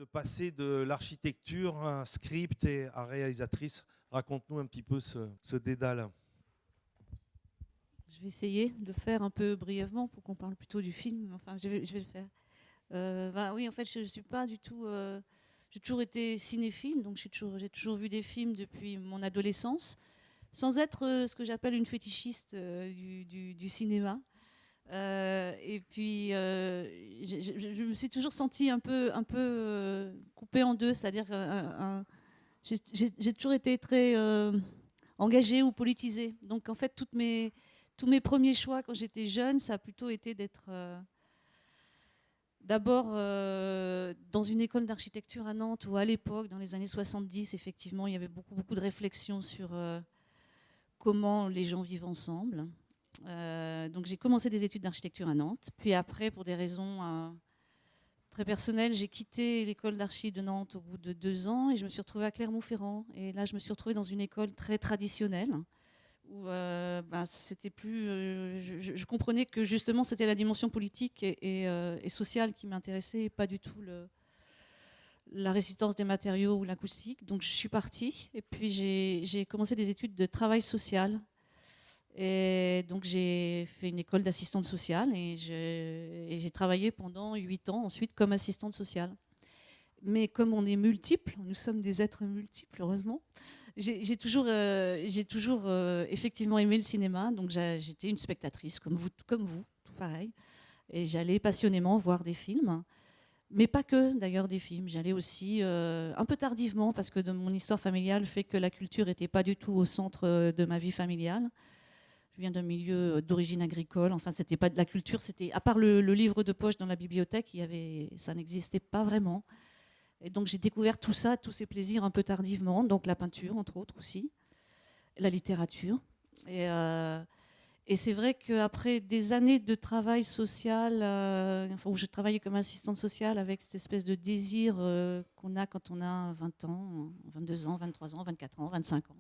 de passer de l'architecture à un script et à réalisatrice. Raconte-nous un petit peu ce dédale. Je vais essayer de le faire un peu brièvement pour qu'on parle plutôt du film. Enfin, je vais le faire. Oui, en fait, je suis pas du tout. J'ai toujours été cinéphile, donc j'ai toujours vu des films depuis mon adolescence, sans être ce que j'appelle une fétichiste du cinéma. Et puis, je me suis toujours sentie un peu coupée en deux, c'est-à-dire j'ai toujours été très engagée ou politisée. Donc, en fait, tous mes premiers choix quand j'étais jeune, ça a plutôt été d'être d'abord dans une école d'architecture à Nantes, où à l'époque, dans les années 70, effectivement, il y avait beaucoup de réflexions sur comment les gens vivent ensemble. Donc j'ai commencé des études d'architecture à Nantes. Puis après, pour des raisons très personnelles, j'ai quitté l'école d'archi de Nantes au bout de 2 ans et je me suis retrouvée à Clermont-Ferrand. Et là, je me suis retrouvée dans une école très traditionnelle où c'était plus. Je comprenais que justement c'était la dimension politique et sociale qui m'intéressait, et pas du tout la résistance des matériaux ou l'acoustique. Donc je suis partie et puis j'ai commencé des études de travail social. Et donc j'ai fait une école d'assistante sociale et j'ai travaillé pendant 8 ans ensuite comme assistante sociale. Mais comme on est multiples, nous sommes des êtres multiples, heureusement, j'ai toujours effectivement aimé le cinéma. Donc j'étais une spectatrice comme vous, tout pareil. Et j'allais passionnément voir des films. Mais pas que, d'ailleurs, des films. J'allais aussi un peu tardivement, parce que de mon histoire familiale fait que la culture n'était pas du tout au centre de ma vie familiale. Je viens d'un milieu d'origine agricole. Enfin, c'était pas de la culture. C'était, à part le livre de poche dans la bibliothèque, ça n'existait pas vraiment. Et donc j'ai découvert tout ça, tous ces plaisirs un peu tardivement. Donc la peinture, entre autres aussi, la littérature. Et, euh, et c'est vrai qu'après des années de travail social, où je travaillais comme assistante sociale avec cette espèce de désir qu'on a quand on a 20 ans, 22 ans, 23 ans, 24 ans, 25 ans,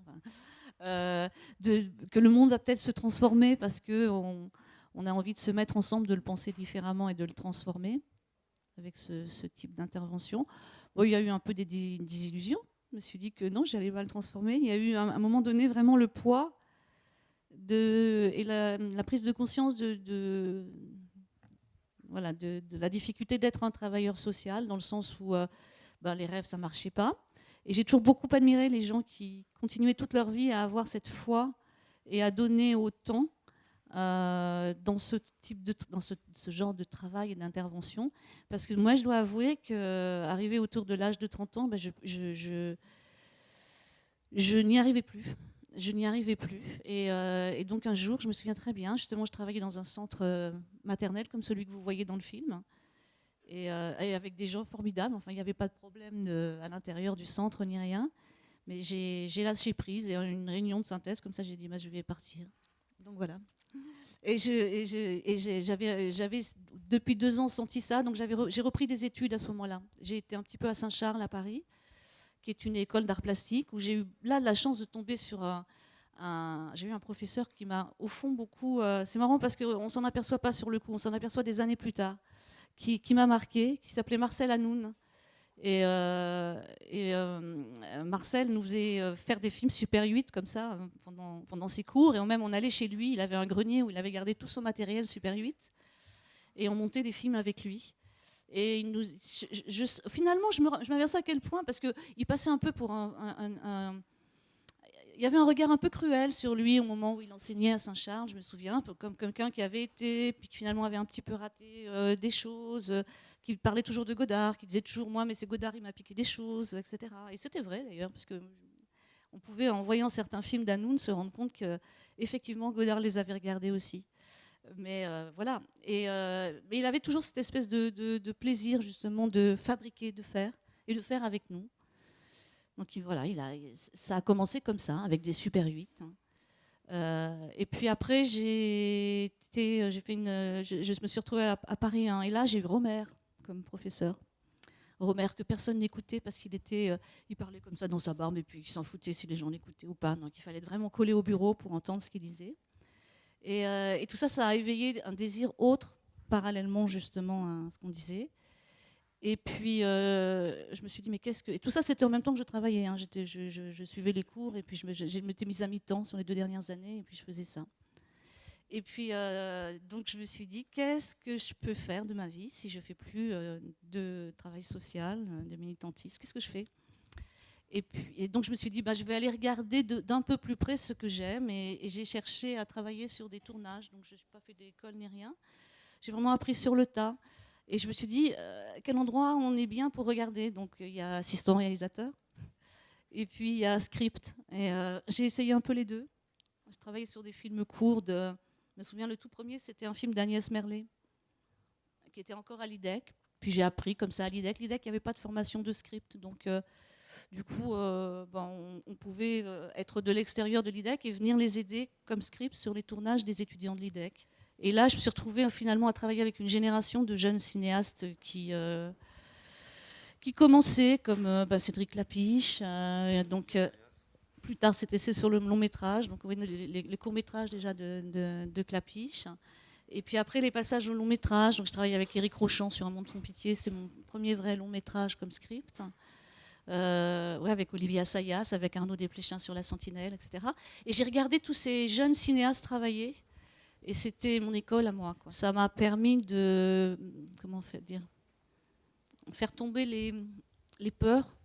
que le monde va peut-être se transformer parce qu'on a envie de se mettre ensemble, de le penser différemment et de le transformer avec ce type d'intervention. Bon, il y a eu un peu des désillusions. Je me suis dit que non, j'allais pas le transformer. Il y a eu à un moment donné vraiment le poids et la prise de conscience voilà, de la difficulté d'être un travailleur social, dans le sens où les rêves, ça ne marchait pas. Et j'ai toujours beaucoup admiré les gens qui continuaient toute leur vie à avoir cette foi et à donner autant dans ce genre de travail et d'intervention. Parce que moi, je dois avouer qu'arrivé autour de l'âge de 30 ans, je n'y arrivais plus. Je n'y arrivais plus. Et donc un jour, je me souviens très bien, justement, je travaillais dans un centre maternel comme celui que vous voyez dans le film, et avec des gens formidables. Enfin, il n'y avait pas de problème à l'intérieur du centre ni rien. Mais j'ai lâché prise et une réunion de synthèse, comme ça, j'ai dit, je vais partir. Donc voilà. J'avais depuis 2 ans senti ça, donc j'ai repris des études à ce moment-là. J'ai été un petit peu à Saint-Charles, à Paris, qui est une école d'art plastique, où j'ai eu là la chance de tomber sur j'ai eu un professeur qui m'a, au fond, beaucoup... c'est marrant parce qu'on ne s'en aperçoit pas sur le coup, on s'en aperçoit des années plus tard, qui m'a marqué, qui s'appelait Marcel Hanoun. Marcel nous faisait faire des films Super 8 comme ça pendant ses cours, et même on allait chez lui, il avait un grenier où il avait gardé tout son matériel Super 8 et on montait des films avec lui. Et finalement je m'aperçois à quel point, parce qu'il passait un peu pour il y avait un regard un peu cruel sur lui au moment où il enseignait à Saint-Charles, je me souviens, un peu comme quelqu'un qui avait été, puis qui finalement avait un petit peu raté des choses, qui parlait toujours de Godard, qui disait toujours, moi, mais c'est Godard, il m'a piqué des choses, etc. Et c'était vrai d'ailleurs, parce que on pouvait, en voyant certains films d'Hanoun, se rendre compte qu'effectivement Godard les avait regardés aussi. Mais voilà. Mais il avait toujours cette espèce de plaisir, justement, de fabriquer, de faire, et de faire avec nous. Donc voilà, ça a commencé comme ça, avec des Super 8. Et puis après, je me suis retrouvée à Paris, et là j'ai eu Romer comme professeur. Romer que personne n'écoutait parce il parlait comme ça dans sa barbe, et puis il s'en foutait si les gens l'écoutaient ou pas. Donc il fallait être vraiment collé au bureau pour entendre ce qu'il disait. Et tout ça, ça a éveillé un désir autre, parallèlement justement à ce qu'on disait. Et puis, je me suis dit, mais qu'est-ce que... Et tout ça, c'était en même temps que je travaillais. Hein. Je suivais les cours et puis je m'étais mise à mi-temps sur les 2 dernières années et puis je faisais ça. Et puis, donc, je me suis dit, qu'est-ce que je peux faire de ma vie si je ne fais plus de travail social, de militantisme? Qu'est-ce que je fais? Et donc, je me suis dit, je vais aller regarder d'un peu plus près ce que j'aime. Et j'ai cherché à travailler sur des tournages. Donc, je n'ai pas fait d'école ni rien. J'ai vraiment appris sur le tas. Et je me suis dit, quel endroit on est bien pour regarder? Donc, il y a assistant réalisateur. Et puis, il y a script. Et j'ai essayé un peu les deux. Je travaillais sur des films courts. Je me souviens, le tout premier, c'était un film d'Agnès Merlet, qui était encore à l'IDEC. Puis j'ai appris comme ça à l'IDEC. L'IDEC, il n'y avait pas de formation de script. Donc, du coup, on pouvait être de l'extérieur de l'IDEC et venir les aider comme script sur les tournages des étudiants de l'IDEC. Et là, je me suis retrouvée finalement à travailler avec une génération de jeunes cinéastes qui commençaient, comme Cédric Clapiche. Plus tard, c'est sur le long métrage, donc les courts métrages déjà de Clapiche. Et puis après, les passages au long métrage. Donc, je travaillais avec Éric Rochant sur Un monde sans pitié. C'est mon premier vrai long métrage comme script. Avec Olivier Assayas, avec Arnaud Desplechin sur La Sentinelle, etc. Et j'ai regardé tous ces jeunes cinéastes travailler. Et c'était mon école à moi, quoi. Ça m'a permis de faire tomber les peurs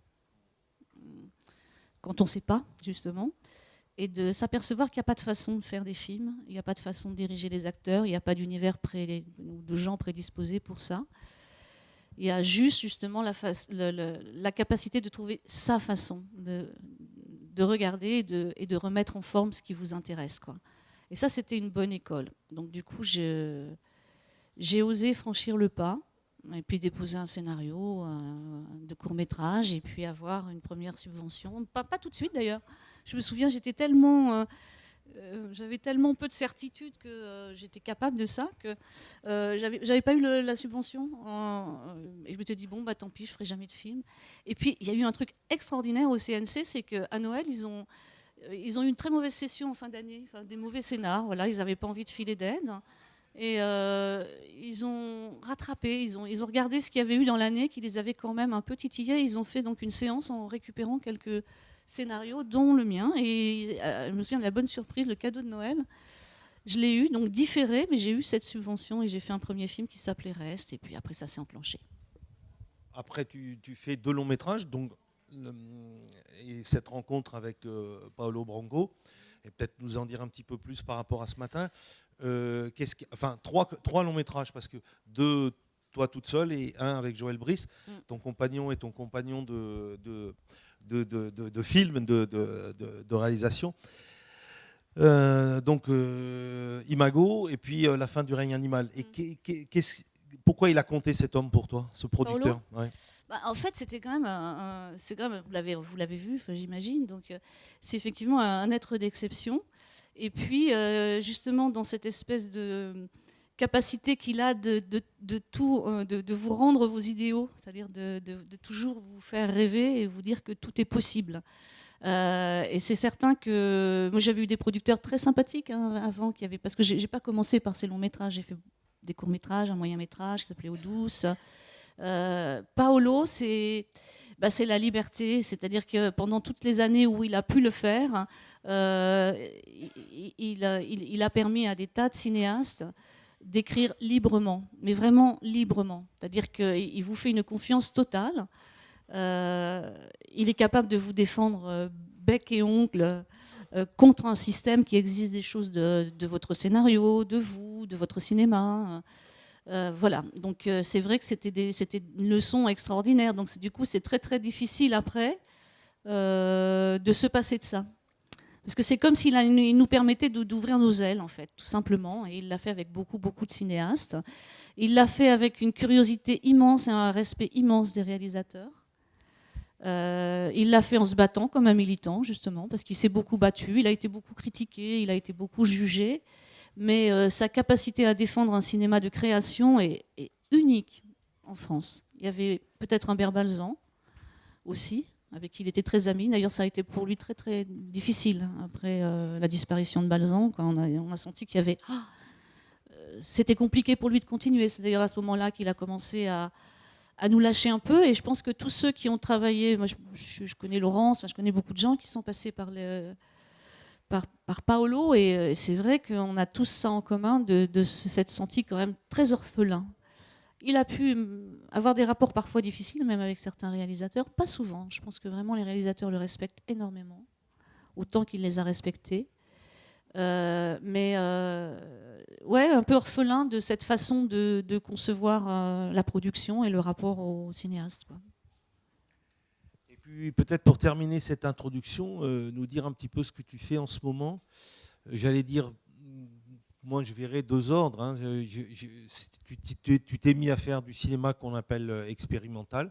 quand on ne sait pas, justement, et de s'apercevoir qu'il n'y a pas de façon de faire des films, il n'y a pas de façon de diriger les acteurs, il n'y a pas d'univers de gens prédisposés pour ça. Il y a juste, justement, la capacité de trouver sa façon de regarder et de remettre en forme ce qui vous intéresse, quoi. Et ça, c'était une bonne école. Donc, du coup, j'ai osé franchir le pas et puis déposer un scénario de court-métrage et puis avoir une première subvention. Pas tout de suite, d'ailleurs. Je me souviens, j'avais tellement peu de certitude que j'étais capable de ça que j'avais pas eu la subvention. Et je m'étais dit, tant pis, je ferai jamais de film. Et puis, il y a eu un truc extraordinaire au CNC, c'est qu'à Noël, ils ont eu une très mauvaise session en fin d'année, des mauvais scénars. Voilà, ils n'avaient pas envie de filer d'aide. Et ils ont rattrapé, ils ont regardé ce qu'il y avait eu dans l'année, qui les avait quand même un peu titillés. Ils ont fait donc une séance en récupérant quelques scénarios, dont le mien. Et je me souviens de la bonne surprise, le cadeau de Noël. Je l'ai eu, donc différé, mais j'ai eu cette subvention et j'ai fait un premier film qui s'appelait Reste. Et puis après, ça s'est enclenché. Après, tu fais 2 longs métrages, donc... Et cette rencontre avec Paolo Branco, et peut-être nous en dire un petit peu plus par rapport à ce matin. Trois longs métrages, parce que 2 toi toute seule et 1 avec Joël Brice, ton compagnon et ton compagnon de film, de réalisation. Imago et puis La fin du règne animal. Et pourquoi il a compté cet homme pour toi, ce producteur? Ouais. En fait, c'était quand même, vous l'avez vu, j'imagine. Donc, c'est effectivement un être d'exception. Et puis, justement, dans cette espèce de capacité qu'il a de vous rendre vos idéaux, c'est-à-dire de toujours vous faire rêver et vous dire que tout est possible. Et c'est certain que moi, j'avais eu des producteurs très sympathiques avant, parce que j'ai pas commencé par ces longs métrages, j'ai fait des courts métrages, un moyen métrage qui s'appelait Eau douce. Paolo, c'est la liberté, c'est-à-dire que pendant toutes les années où il a pu le faire, il a permis à des tas de cinéastes d'écrire librement, mais vraiment librement. C'est-à-dire qu'il vous fait une confiance totale. Il est capable de vous défendre bec et ongle contre un système qui exige des choses de votre scénario, de vous, de votre cinéma. Voilà, donc c'est vrai que c'était une leçon extraordinaire. Donc du coup, c'est très très difficile après de se passer de ça. Parce que c'est comme s'il nous permettait d'ouvrir nos ailes, en fait, tout simplement. Et il l'a fait avec beaucoup, beaucoup de cinéastes. Il l'a fait avec une curiosité immense et un respect immense des réalisateurs. Il l'a fait en se battant comme un militant, justement, parce qu'il s'est beaucoup battu. Il a été beaucoup critiqué, il a été beaucoup jugé. Mais sa capacité à défendre un cinéma de création est unique en France. Il y avait peut-être Humbert Balzan aussi, avec qui il était très ami. D'ailleurs, ça a été pour lui très très difficile après la disparition de Balzan. Quand on a senti qu'il y avait... c'était compliqué pour lui de continuer. C'est d'ailleurs à ce moment-là qu'il a commencé à à nous lâcher un peu. Et je pense que tous ceux qui ont travaillé, moi je connais Laurence, je connais beaucoup de gens qui sont passés par Paolo, et c'est vrai qu'on a tous ça en commun, de s'être senti quand même très orphelin. Il a pu avoir des rapports parfois difficiles, même avec certains réalisateurs, pas souvent. Je pense que vraiment les réalisateurs le respectent énormément, autant qu'il les a respectés. Mais ouais, un peu orphelin de cette façon de concevoir la production et le rapport au cinéaste, quoi. Et puis peut-être pour terminer cette introduction, nous dire un petit peu ce que tu fais en ce moment. J'allais dire, moi je verrais deux ordres. Hein. Tu t'es mis à faire du cinéma qu'on appelle expérimental.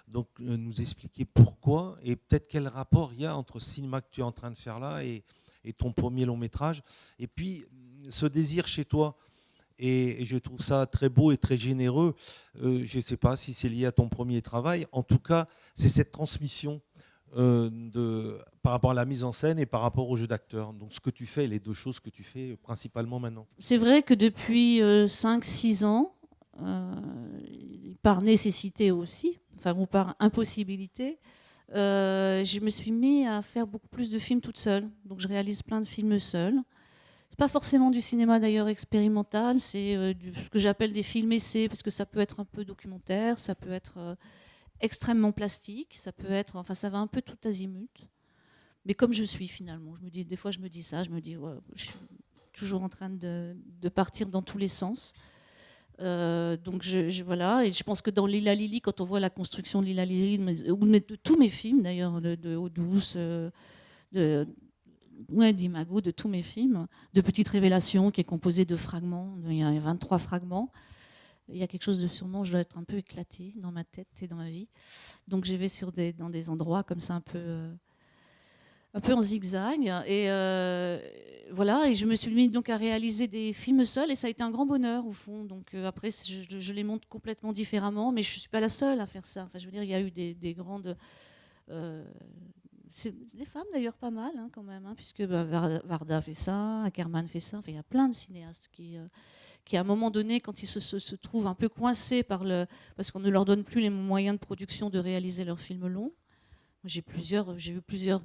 Donc nous expliquer pourquoi et peut-être quel rapport il y a entre le cinéma que tu es en train de faire là et ton premier long métrage. Et puis ce désir chez toi, et je trouve ça très beau et très généreux. Je ne sais pas si c'est lié à ton premier travail. En tout cas, c'est cette transmission par rapport à la mise en scène et par rapport au jeu d'acteur. Donc ce que tu fais, les deux choses que tu fais principalement maintenant. C'est vrai que depuis 5-6 ans, par nécessité aussi, enfin, ou par impossibilité, je me suis mis à faire beaucoup plus de films toute seule. Donc je réalise plein de films seule. C'est pas forcément du cinéma d'ailleurs expérimental, c'est ce que j'appelle des films essais, parce que ça peut être un peu documentaire, ça peut être extrêmement plastique, ça peut être, enfin ça va un peu tout azimut. Mais comme je suis finalement, je me dis, des fois je me dis ça, je me dis ouais, je suis toujours en train de partir dans tous les sens. Donc voilà, et je pense que dans Lila Lili, quand on voit la construction de Lila Lili, de tous mes films d'ailleurs, de Eau douce, d'Imago, de tous mes films, de Petite Révélation qui est composé de fragments, il y a 23 fragments. Il y a quelque chose de sûrement, je dois être un peu éclatée dans ma tête et dans ma vie. Donc je vais dans des endroits comme ça un peu en zigzag. Et voilà, et je me suis mis donc à réaliser des films seuls, et ça a été un grand bonheur au fond. Donc après, je les monte complètement différemment, mais je ne suis pas la seule à faire ça. Enfin, je veux dire, il y a eu des grandes... des femmes d'ailleurs pas mal hein, quand même, hein, puisque Varda fait ça, Ackerman fait ça. Enfin, il y a plein de cinéastes qui à un moment donné, quand ils se trouvent un peu coincés parce qu'on ne leur donne plus les moyens de production de réaliser leurs films longs. J'ai eu plusieurs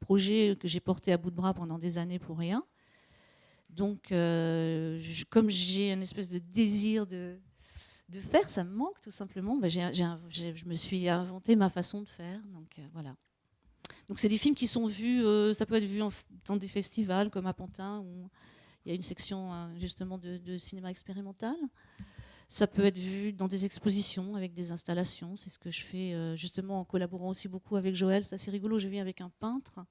projets que j'ai portés à bout de bras pendant des années pour rien. Donc, comme j'ai une espèce de désir de faire, ça me manque tout simplement. Ben, je me suis inventé ma façon de faire. Donc voilà. Donc c'est des films qui sont vus, ça peut être vu dans des festivals comme à Pantin, où il y a une section justement de cinéma expérimental. Ça peut être vu dans des expositions avec des installations. C'est ce que je fais justement en collaborant aussi beaucoup avec Joël. C'est assez rigolo. Je viens avec un peintre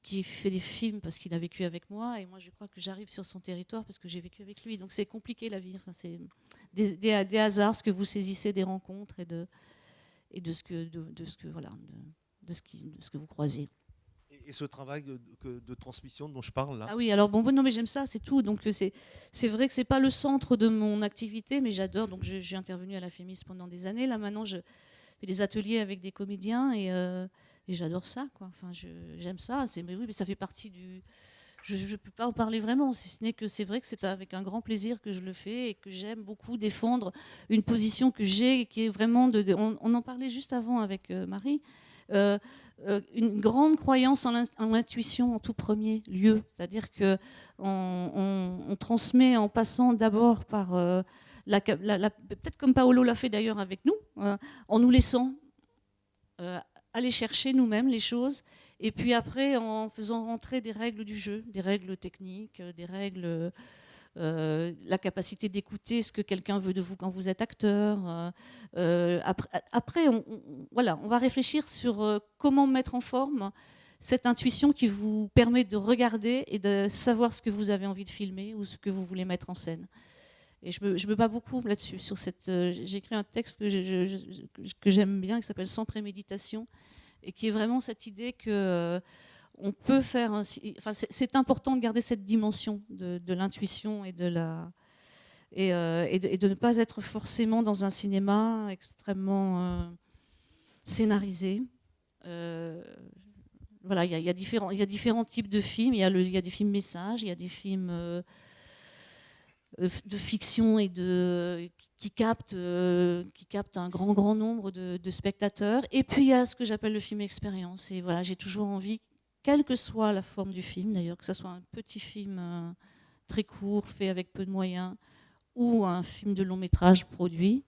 qui fait des films parce qu'il a vécu avec moi, et moi je crois que j'arrive sur son territoire parce que j'ai vécu avec lui. Donc c'est compliqué la vie. Enfin, c'est des hasards, ce que vous saisissez des rencontres et de ce que vous croisez. Et ce travail de transmission dont je parle là. Ah oui, alors bon, non mais j'aime ça, c'est tout. Donc c'est vrai que c'est pas le centre de mon activité, mais j'adore. Donc j'ai intervenu à la Fémis pendant des années. Là maintenant, je fais des ateliers avec des comédiens et j'adore ça, quoi. Enfin, j'aime ça. Mais oui, mais ça fait partie du. Je ne peux pas en parler vraiment, si ce n'est que c'est vrai que c'est avec un grand plaisir que je le fais et que j'aime beaucoup défendre une position que j'ai, qui est vraiment on en parlait juste avant avec Marie. Une grande croyance en l'intuition en tout premier lieu. C'est-à-dire qu'on transmet en passant d'abord par peut-être comme Paolo l'a fait d'ailleurs avec nous, en nous laissant aller chercher nous-mêmes les choses, et puis après en faisant rentrer des règles du jeu, des règles techniques, des règles... la capacité d'écouter ce que quelqu'un veut de vous quand vous êtes acteur. Après on va réfléchir sur comment mettre en forme cette intuition qui vous permet de regarder et de savoir ce que vous avez envie de filmer ou ce que vous voulez mettre en scène. Et je me bats beaucoup là-dessus. J'ai écrit un texte que j'aime bien, qui s'appelle Sans préméditation, et qui est vraiment cette idée que... on peut faire c'est important de garder cette dimension de l'intuition et de ne pas être forcément dans un cinéma extrêmement scénarisé. Voilà, il y a différents types de films. Il y a des films messages, il y a des films de fiction et qui capte un grand nombre de spectateurs. Et puis il y a ce que j'appelle le film expérience. Et voilà, j'ai toujours envie, quelle que soit la forme du film d'ailleurs, que ce soit un petit film très court, fait avec peu de moyens, ou un film de long métrage produit,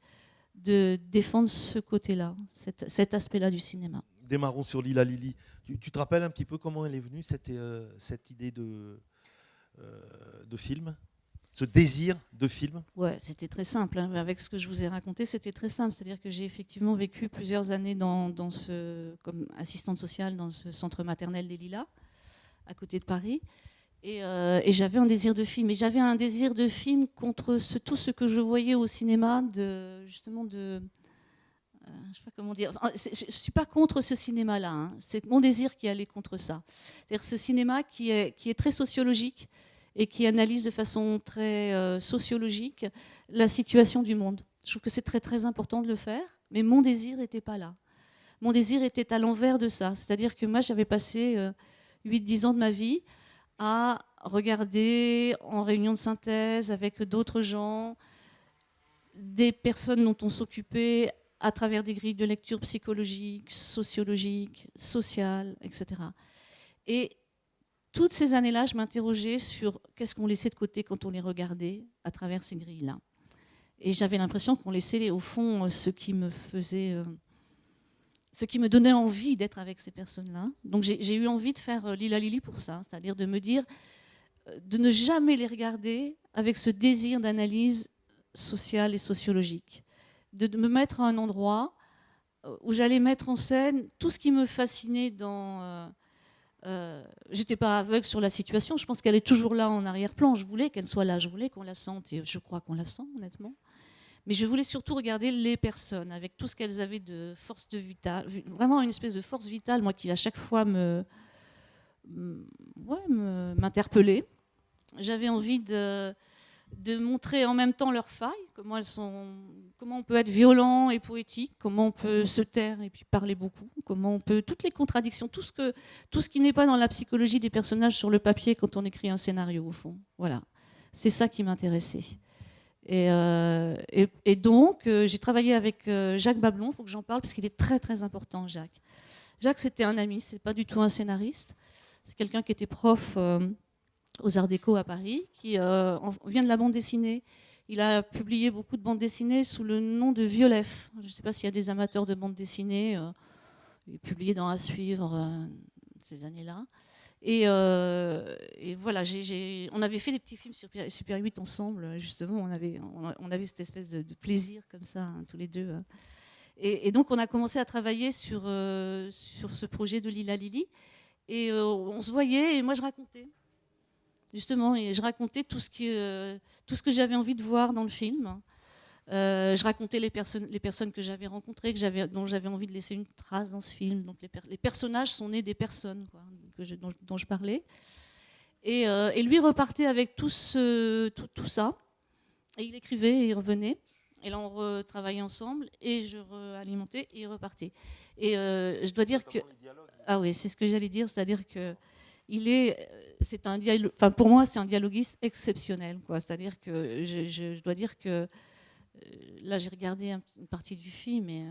de défendre ce côté-là, cet aspect-là du cinéma. Démarrons sur Lila Lili. Tu te rappelles un petit peu comment elle est venue, cette idée de film, ce désir de film? Ouais, c'était très simple. Hein. Avec ce que je vous ai raconté, c'était très simple. C'est-à-dire que j'ai effectivement vécu plusieurs années comme assistante sociale dans ce centre maternel des Lilas, à côté de Paris. Et j'avais un désir de film. Et j'avais un désir de film contre tout ce que je voyais au cinéma, je ne sais pas comment dire. Je ne suis pas contre ce cinéma-là. Hein. C'est mon désir qui allait contre ça. C'est-à-dire ce cinéma qui est très sociologique et qui analyse de façon très sociologique la situation du monde. Je trouve que c'est très très important de le faire, mais mon désir n'était pas là. Mon désir était à l'envers de ça. C'est-à-dire que moi, j'avais passé 8-10 ans de ma vie à regarder en réunion de synthèse avec d'autres gens, des personnes dont on s'occupait à travers des grilles de lecture psychologiques, sociologiques, sociales, etc. Et toutes ces années-là, je m'interrogeais sur qu'est-ce qu'on laissait de côté quand on les regardait à travers ces grilles-là. Et j'avais l'impression qu'on laissait au fond ce qui me donnait envie d'être avec ces personnes-là. Donc j'ai eu envie de faire Lila Lili pour ça, c'est-à-dire de me dire, de ne jamais les regarder avec ce désir d'analyse sociale et sociologique, de me mettre à un endroit où j'allais mettre en scène tout ce qui me fascinait dans... j'étais pas aveugle sur la situation, je pense qu'elle est toujours là en arrière-plan, je voulais qu'elle soit là, je voulais qu'on la sente, et je crois qu'on la sent honnêtement. Mais je voulais surtout regarder les personnes, avec tout ce qu'elles avaient de force de vitale, vraiment une espèce de force vitale, moi qui à chaque fois m'interpellait. J'avais envie de montrer en même temps leurs failles, comment on peut être violent et poétique, comment on peut se taire et puis parler beaucoup, comment on peut, toutes les contradictions, tout ce qui n'est pas dans la psychologie des personnages sur le papier quand on écrit un scénario au fond. Voilà, c'est ça qui m'intéressait. Et donc, j'ai travaillé avec Jacques Bablon, il faut que j'en parle, parce qu'il est très très important, Jacques. Jacques, c'était un ami, c'est pas du tout un scénariste. C'est quelqu'un qui était prof aux Arts Déco à Paris, qui vient de la bande dessinée. Il a publié beaucoup de bandes dessinées sous le nom de Violef. Je ne sais pas s'il y a des amateurs de bande dessinée. Il est publié dans À Suivre ces années-là. Et voilà, on avait fait des petits films sur Super 8 ensemble, justement. On avait cette espèce de plaisir comme ça, hein, tous les deux. Hein. Et donc, on a commencé à travailler sur ce projet de Lila Lili. Et on se voyait, et moi, je racontais. Justement, et je racontais tout ce que j'avais envie de voir dans le film. Je racontais les personnes que j'avais rencontrées, dont j'avais envie de laisser une trace dans ce film. Donc les personnages sont nés des personnes quoi, dont je parlais. Et lui repartait avec tout ça. Et il écrivait et il revenait. Et là, on retravaillait ensemble et je réalimentais et il repartait. Et je dois dire que... Ah oui, c'est ce que j'allais dire, c'est-à-dire que c'est un dialogue, enfin pour moi c'est un dialoguiste exceptionnel quoi. C'est-à-dire que je dois dire que là j'ai regardé une partie du film et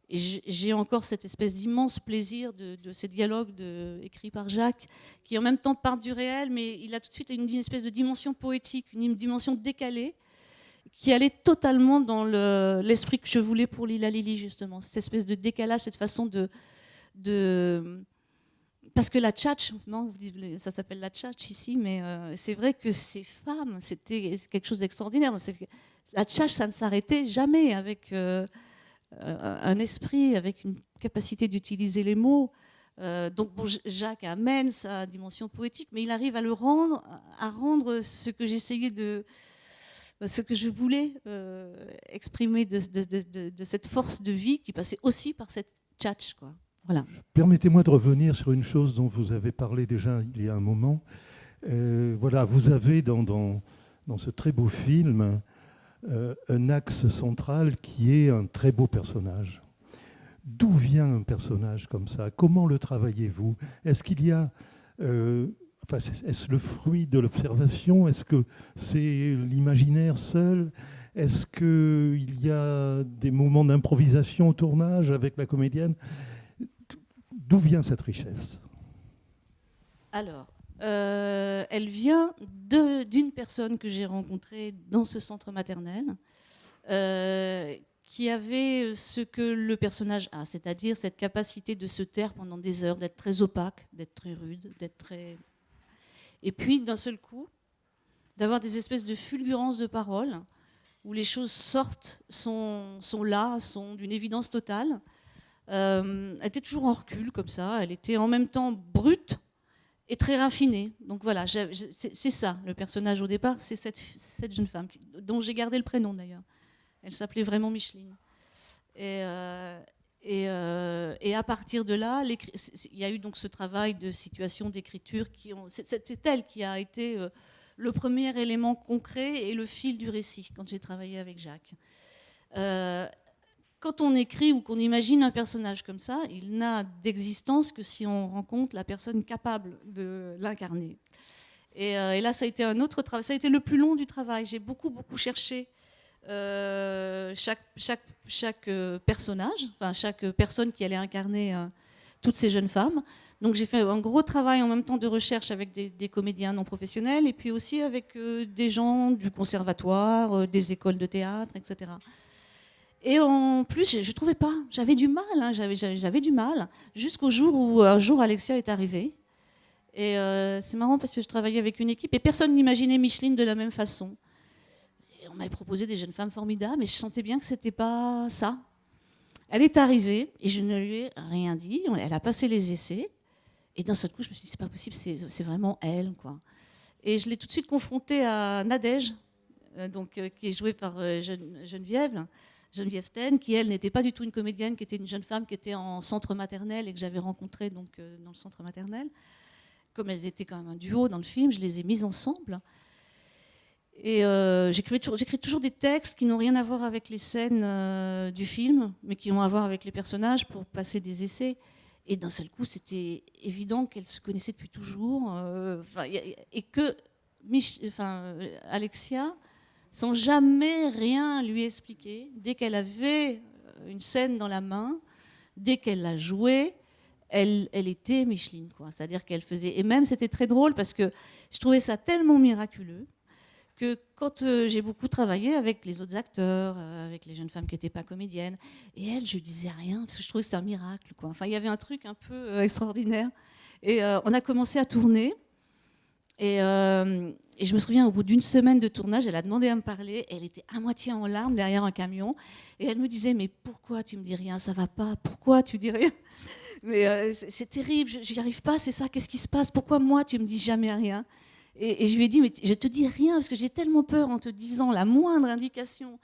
j'ai encore cette espèce d'immense plaisir de ces dialogues écrits par Jacques qui en même temps partent du réel mais il a tout de suite une espèce de dimension poétique, une dimension décalée qui allait totalement dans l'esprit que je voulais pour Lila Lili justement, cette espèce de décalage, cette façon de parce que la tchatch, ça s'appelle la tchatch ici, mais c'est vrai que ces femmes, c'était quelque chose d'extraordinaire. La tchatch, ça ne s'arrêtait jamais avec un esprit, avec une capacité d'utiliser les mots. Donc bon, Jacques amène sa dimension poétique, mais il arrive à rendre ce que j'essayais ce que je voulais exprimer de cette force de vie qui passait aussi par cette tchatch, quoi. Voilà. Permettez-moi de revenir sur une chose dont vous avez parlé déjà il y a un moment. Voilà, vous avez dans ce très beau film un axe central qui est un très beau personnage. D'où vient un personnage comme ça? Comment le travaillez-vous? Est-ce qu'il y a enfin, est-ce le fruit de l'observation? Est-ce que c'est l'imaginaire seul? Est-ce qu'il y a des moments d'improvisation au tournage avec la comédienne? D'où vient cette richesse? Alors, elle vient d'une personne que j'ai rencontrée dans ce centre maternel, qui avait ce que le personnage a, c'est-à-dire cette capacité de se taire pendant des heures, d'être très opaque, d'être très rude, d'être très... Et puis, d'un seul coup, d'avoir des espèces de fulgurances de paroles, où les choses sortent, sont là, sont d'une évidence totale. Elle était toujours en recul, comme ça. Elle était en même temps brute et très raffinée. Donc voilà, c'est ça, le personnage au départ, c'est cette jeune femme, dont j'ai gardé le prénom d'ailleurs. Elle s'appelait vraiment Micheline. Et à partir de là, il y a eu donc ce travail de situation, d'écriture. C'est elle qui a été le premier élément concret et le fil du récit quand j'ai travaillé avec Jacques. Quand on écrit ou qu'on imagine un personnage comme ça, il n'a d'existence que si on rencontre la personne capable de l'incarner. Et là, ça a été un autre travail. Ça a été le plus long du travail. J'ai beaucoup cherché chaque personnage, enfin chaque personne qui allait incarner toutes ces jeunes femmes. Donc j'ai fait un gros travail en même temps de recherche avec des comédiens non professionnels et puis aussi avec des gens du conservatoire, des écoles de théâtre, etc. Et en plus, je ne trouvais pas. J'avais du mal. Hein, j'avais du mal jusqu'au jour où un jour Alexia est arrivée. Et c'est marrant parce que je travaillais avec une équipe et personne n'imaginait Micheline de la même façon. Et on m'avait proposé des jeunes femmes formidables, mais je sentais bien que c'était pas ça. Elle est arrivée et je ne lui ai rien dit. Elle a passé les essais. Et d'un seul coup, je me suis dit, c'est pas possible, c'est vraiment elle, quoi. Et je l'ai tout de suite confrontée à Nadège, qui est jouée par Geneviève Ten, qui, elle, n'était pas du tout une comédienne, qui était une jeune femme qui était en centre maternel et que j'avais rencontrée dans le centre maternel. Comme elles étaient quand même un duo dans le film, je les ai mises ensemble. Et j'écris toujours des textes qui n'ont rien à voir avec les scènes du film, mais qui ont à voir avec les personnages pour passer des essais. Et d'un seul coup, c'était évident qu'elles se connaissaient depuis toujours. Et que Alexia, sans jamais rien lui expliquer, dès qu'elle avait une scène dans la main, dès qu'elle la jouait, elle était Micheline, quoi. C'est-à-dire qu'elle faisait... Et même, c'était très drôle parce que je trouvais ça tellement miraculeux que quand j'ai beaucoup travaillé avec les autres acteurs, avec les jeunes femmes qui n'étaient pas comédiennes, et elle, je disais rien, parce que je trouvais que c'était un miracle, quoi. Enfin, il y avait un truc un peu extraordinaire. Et on a commencé à tourner, et je me souviens, au bout d'une semaine de tournage, elle a demandé à me parler, elle était à moitié en larmes derrière un camion, et elle me disait, mais pourquoi tu me dis rien, ça va pas, pourquoi tu dis rien? Mais c'est terrible, j'y arrive pas, c'est ça, qu'est-ce qui se passe, pourquoi moi tu me dis jamais rien? Et je lui ai dit, mais je te dis rien parce que j'ai tellement peur en te disant la moindre indication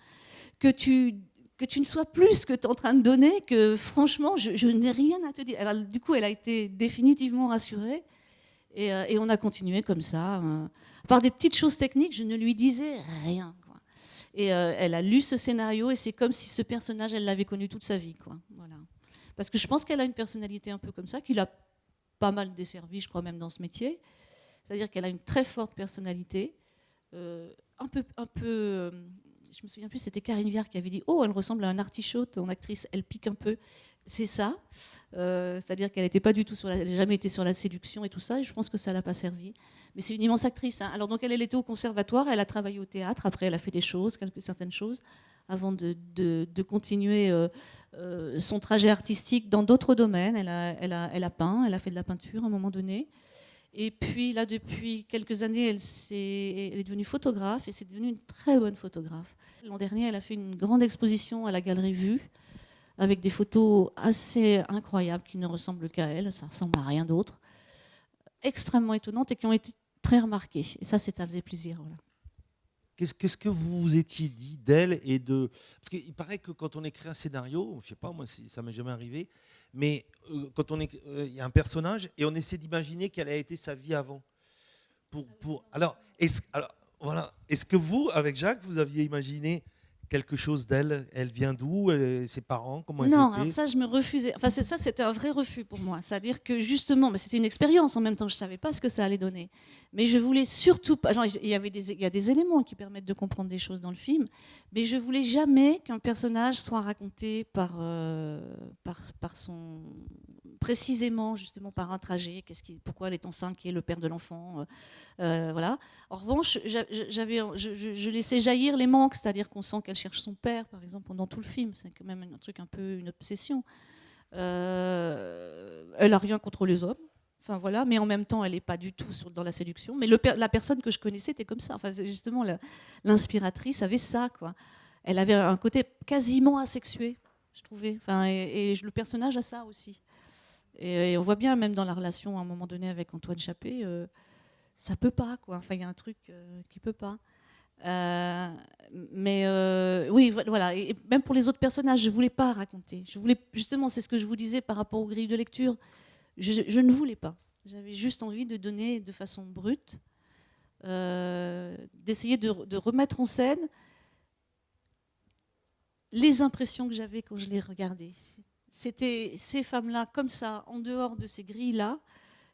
que tu ne sois plus ce que tu es en train de donner, que franchement, je n'ai rien à te dire. Alors, du coup, elle a été définitivement rassurée et on a continué comme ça. Par des petites choses techniques, je ne lui disais rien, quoi. Et elle a lu ce scénario et c'est comme si ce personnage, elle l'avait connu toute sa vie, quoi. Voilà. Parce que je pense qu'elle a une personnalité un peu comme ça, qui l'a pas mal desservie, je crois, même dans ce métier. C'est-à-dire qu'elle a une très forte personnalité, un peu, je me souviens plus, c'était Karine Viard qui avait dit « Oh, elle ressemble à un artichaut, ton actrice, elle pique un peu ». C'est ça, c'est-à-dire qu'elle n'était pas du tout elle n'a jamais été sur la séduction et tout ça, et je pense que ça ne l'a pas servi. Mais c'est une immense actrice. Hein. Alors donc elle était au conservatoire, elle a travaillé au théâtre, après elle a fait des choses, certaines choses, avant de continuer son trajet artistique dans d'autres domaines. Elle a peint, elle a fait de la peinture à un moment donné. Et puis là, depuis quelques années, elle est devenue photographe et c'est devenue une très bonne photographe. L'an dernier, elle a fait une grande exposition à la Galerie Vue avec des photos assez incroyables qui ne ressemblent qu'à elle, ça ressemble à rien d'autre, extrêmement étonnantes et qui ont été très remarquées. Et ça faisait plaisir. Voilà. Qu'est-ce que vous vous étiez dit d'elle et de... Parce qu'il paraît que quand on écrit un scénario, je ne sais pas, moi ça ne m'est jamais arrivé, mais quand il y a un personnage et on essaie d'imaginer quelle a été sa vie avant. Alors, voilà. Est-ce que vous, avec Jacques, vous aviez imaginé quelque chose d'elle. Elle vient d'où? Ses parents? Comment ils Non, étaient? alors ça, je me refusais. Enfin, ça, c'était un vrai refus pour moi. C'est-à-dire que justement, mais c'était une expérience en même temps, je ne savais pas ce que ça allait donner. Mais je voulais surtout pas. Genre, il y a des éléments qui permettent de comprendre des choses dans le film, mais je voulais jamais qu'un personnage soit raconté par son. Précisément, justement, par un trajet. Pourquoi elle est enceinte, qui est le père de l'enfant. Voilà. En revanche, je laissais jaillir les manques, c'est-à-dire qu'on sent qu'elle cherche son père, par exemple, pendant tout le film. C'est quand même un truc un peu une obsession. Elle a rien contre les hommes, enfin voilà, mais en même temps, elle n'est pas du tout dans la séduction. Mais la personne que je connaissais était comme ça. Enfin, justement, l'inspiratrice avait ça, quoi. Elle avait un côté quasiment asexué, je trouvais. Enfin, et le personnage a ça aussi. Et on voit bien, même dans la relation à un moment donné avec Antoine Chappé, ça peut pas, quoi. Enfin, il y a un truc qui peut pas. Oui, voilà. Et même pour les autres personnages, je voulais pas raconter. Je voulais, justement, c'est ce que je vous disais par rapport aux grilles de lecture. Je ne voulais pas. J'avais juste envie de donner de façon brute, d'essayer de remettre en scène les impressions que j'avais quand je les regardais. C'était ces femmes-là, comme ça, en dehors de ces grilles-là,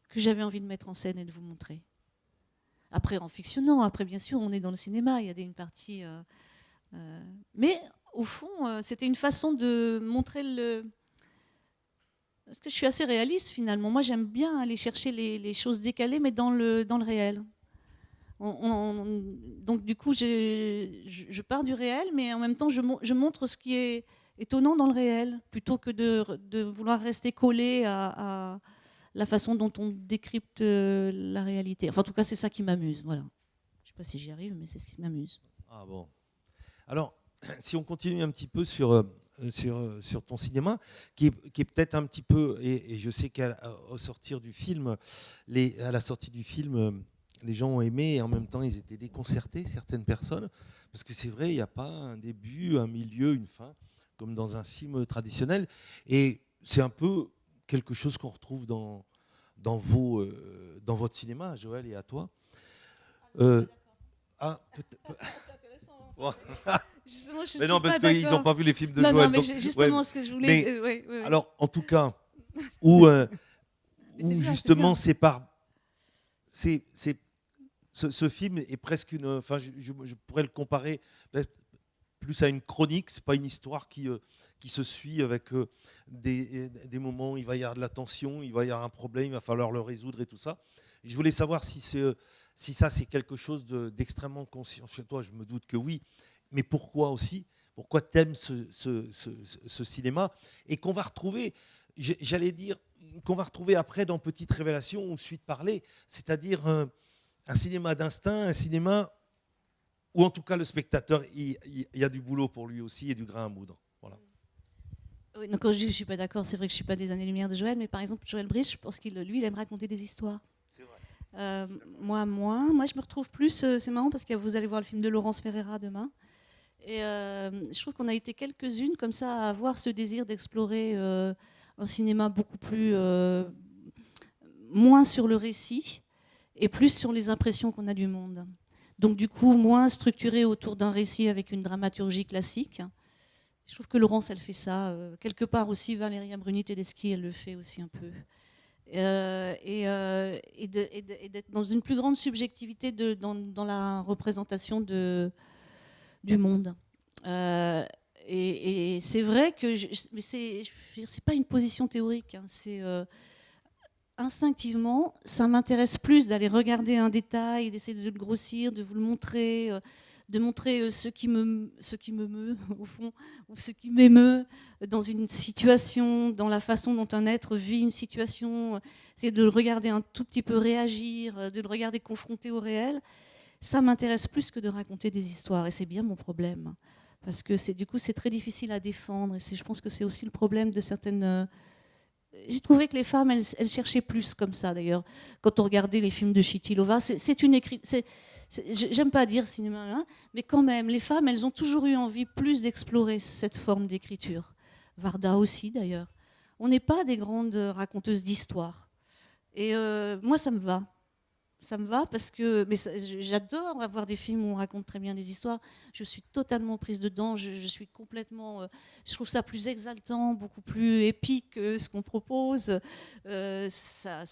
que j'avais envie de mettre en scène et de vous montrer. Après, en fictionnant, après, bien sûr, on est dans le cinéma, il y a une partie... mais, au fond, c'était une façon de montrer le... Parce que je suis assez réaliste, finalement. Moi, j'aime bien aller chercher les choses décalées, mais dans le réel. Donc, du coup, je pars du réel, mais en même temps, je montre ce qui est étonnant dans le réel, plutôt que de vouloir rester collé à la façon dont on décrypte la réalité. Enfin, en tout cas, c'est ça qui m'amuse. Voilà. Je ne sais pas si j'y arrive, mais c'est ce qui m'amuse. Ah bon. Alors, si on continue un petit peu sur ton cinéma, qui est peut-être un petit peu, et je sais qu'au sortir du film, à la sortie du film, les gens ont aimé et en même temps ils étaient déconcertés, certaines personnes, parce que c'est vrai, il n'y a pas un début, un milieu, une fin, comme dans un film traditionnel. Et c'est un peu quelque chose qu'on retrouve dans votre cinéma, Joël, et à toi. C'est intéressant. Justement, mais non, parce qu'ils n'ont pas vu les films de Joël. Non, mais justement, ce que je voulais... Mais, alors, en tout cas, où justement, c'est par... Ce film est presque une... Enfin, je pourrais le comparer plus à une chronique. C'est pas une histoire qui se suit avec des moments où il va y avoir de la tension, il va y avoir un problème, il va falloir le résoudre et tout ça. Et je voulais savoir si ça, c'est quelque chose d'extrêmement conscient chez toi. Je me doute que oui. Mais pourquoi aussi? Pourquoi t'aimes ce cinéma? Et qu'on va retrouver, j'allais dire, qu'on va retrouver après dans Petite Révélation ou Suite Parlée, c'est-à-dire un cinéma d'instinct, un cinéma où en tout cas le spectateur, il y a du boulot pour lui aussi et du grain à moudre. Voilà. Oui, donc quand je ne suis pas d'accord, c'est vrai que je ne suis pas des années-lumière de Joël, mais par exemple, Joël Brice, je pense qu'il aime raconter des histoires. C'est vrai. Moi, je me retrouve plus, c'est marrant parce que vous allez voir le film de Laurence Ferreira demain. Et je trouve qu'on a été quelques-unes comme ça à avoir ce désir d'explorer un cinéma beaucoup plus... moins sur le récit et plus sur les impressions qu'on a du monde. Donc du coup, moins structuré autour d'un récit avec une dramaturgie classique. Je trouve que Laurence, elle fait ça. Quelque part aussi, Valéria Bruni-Tedeschi, elle le fait aussi un peu. Et d'être dans une plus grande subjectivité dans la représentation du monde. Et c'est vrai que mais c'est pas une position théorique. Hein, c'est instinctivement, ça m'intéresse plus d'aller regarder un détail, d'essayer de le grossir, de vous le montrer, de montrer ce qui me meut au fond, ou ce qui m'émeut dans une situation, dans la façon dont un être vit une situation. C'est de le regarder un tout petit peu réagir, de le regarder confronté au réel. Ça m'intéresse plus que de raconter des histoires, et c'est bien mon problème. Parce que du coup, c'est très difficile à défendre, et je pense que c'est aussi le problème de certaines... J'ai trouvé que les femmes, elles cherchaient plus comme ça, d'ailleurs. Quand on regardait les films de Chytilova, c'est une écriture... J'aime pas dire cinéma, hein, mais quand même, les femmes, elles ont toujours eu envie plus d'explorer cette forme d'écriture. Varda aussi, d'ailleurs. On n'est pas des grandes raconteuses d'histoires. Et moi, ça me va. ça me va parce que j'adore avoir des films où on raconte très bien des histoires. Je suis totalement prise dedans. Je suis complètement. Je trouve ça plus exaltant, beaucoup plus épique que ce qu'on propose. Ça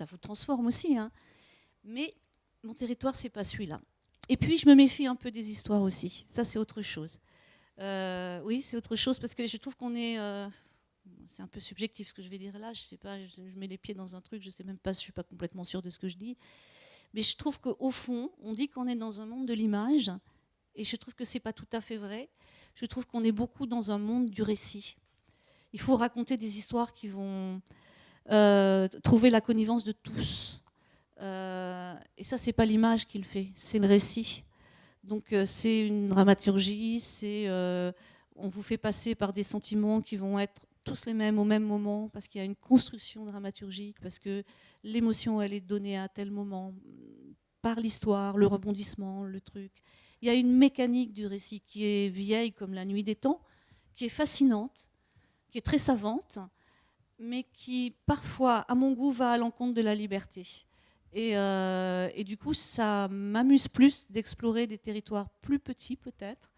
vous transforme aussi. Hein. Mais mon territoire, c'est pas celui-là. Et puis, je me méfie un peu des histoires aussi. Ça, c'est autre chose. Oui, c'est autre chose parce que je trouve qu'on est. C'est un peu subjectif ce que je vais dire là. Je sais pas, je mets les pieds dans un truc, je sais même pas, je suis pas complètement sûre de ce que je dis. Mais je trouve qu'au fond, on dit qu'on est dans un monde de l'image, et je trouve que c'est pas tout à fait vrai. Je trouve qu'on est beaucoup dans un monde du récit. Il faut raconter des histoires qui vont trouver la connivence de tous. Et ça, c'est pas l'image qui le fait, c'est le récit. Donc c'est une dramaturgie, on vous fait passer par des sentiments qui vont être tous les mêmes au même moment, parce qu'il y a une construction dramaturgique, parce que l'émotion, elle est donnée à tel moment, par l'histoire, le rebondissement, le truc. Il y a une mécanique du récit qui est vieille comme la nuit des temps, qui est fascinante, qui est très savante, mais qui, parfois, à mon goût, va à l'encontre de la liberté. Et du coup, ça m'amuse plus d'explorer des territoires plus petits, peut-être,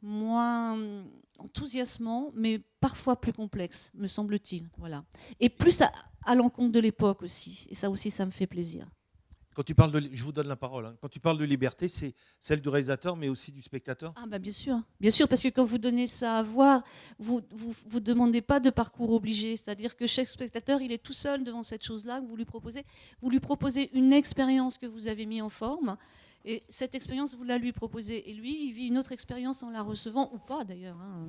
moins enthousiasmants, mais parfois plus complexes, me semble-t-il. Voilà. Et plus à l'encontre de l'époque aussi. Et ça aussi, ça me fait plaisir. Quand tu parles je vous donne la parole. Hein. Quand tu parles de liberté, c'est celle du réalisateur, mais aussi du spectateur. Ah bah bien sûr, parce que quand vous donnez ça à voir, vous demandez pas de parcours obligé, c'est-à-dire que chaque spectateur, il est tout seul devant cette chose-là que vous lui proposez une expérience que vous avez mis en forme, et cette expérience vous la lui proposez, et lui, il vit une autre expérience en la recevant ou pas d'ailleurs, hein,